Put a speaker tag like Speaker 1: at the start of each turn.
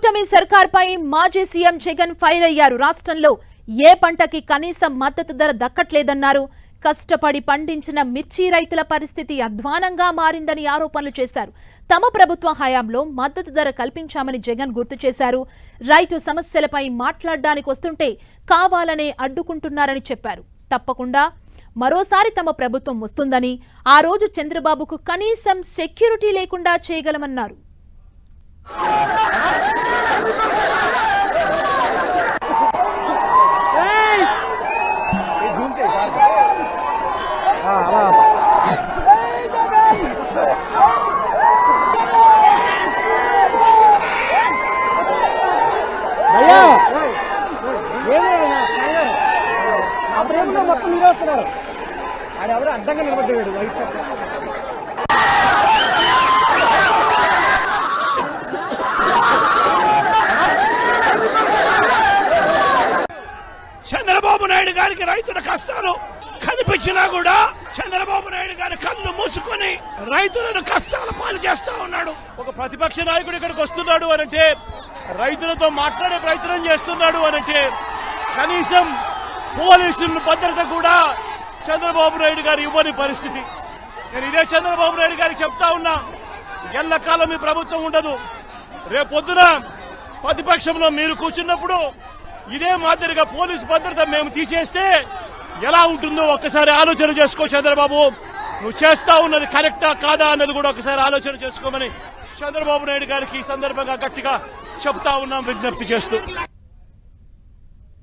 Speaker 1: కూటమి సర్కార్పై మాజీ CM Jagan fire అయ్యారు. రాష్ట్రంలో ఏ పంటకి కనీస మద్దతు ధర దక్కట్లేదన్నారు. కష్టపడి పండించిన మిర్చి రైతుల పరిస్థితి అధ్వానంగా మారిందని ఆరోపణలు చేశారు. తమ ప్రభుత్వ హయాంలో మద్దతు ధర కల్పించామని జగన్ గుర్తు చేశారు. రైతు సమస్యలపై మాట్లాడడానికి వస్తుంటే కావాలనే అడ్డుకుంటున్నారని చెప్పారు. తప్పకుండా మరోసారి తమ ప్రభుత్వం వస్తుందని, ఆ రోజు చంద్రబాబుకు కనీసం సెక్యూరిటీ లేకుండా చేయగలమన్నారు.
Speaker 2: మొత్తం మీరు వస్తున్నారు ఆడెవరు అడ్డంగా నిలబడ్డాడు వైట్ షర్ట్.
Speaker 3: చంద్రబాబు నాయుడు గారికి రైతుల కష్టాలు కనిపించినా కూడా చంద్రబాబు నాయుడు గారి కళ్ళు మూసుకొని రైతులను కష్టాల పాలు చేస్తా ఉన్నాడు. ఒక ప్రతిపక్ష నాయకుడు ఇక్కడికి వస్తున్నాడు అనంటే, రైతులతో మాట్లాడే ప్రయత్నం చేస్తున్నాడు అనంటే, కనీసం పోలీసుల భద్రత కూడా చంద్రబాబు నాయుడు గారు ఇవ్వని పరిస్థితి. నేను ఇదే చంద్రబాబు నాయుడు గారికి చెప్తా ఉన్నా, ఎల్లకాలం మీ ప్రభుత్వం ఉండదు. రేపొద్దున ప్రతిపక్షంలో మీరు కూర్చున్నప్పుడు ఇదే మాదిరిగా పోలీసు భద్రత మేము తీసేస్తే ఎలా ఉంటుందో ఒక్కసారి ఆలోచన చేసుకో చంద్రబాబు. నువ్వు చేస్తా ఉన్నది కరెక్టా కాదా అన్నది కూడా ఒకసారి ఆలోచన చేసుకోమని చంద్రబాబు నాయుడు గారికి ఈ సందర్భంగా గట్టిగా చెప్తా ఉన్నాం, విజ్ఞప్తి చేస్తూ.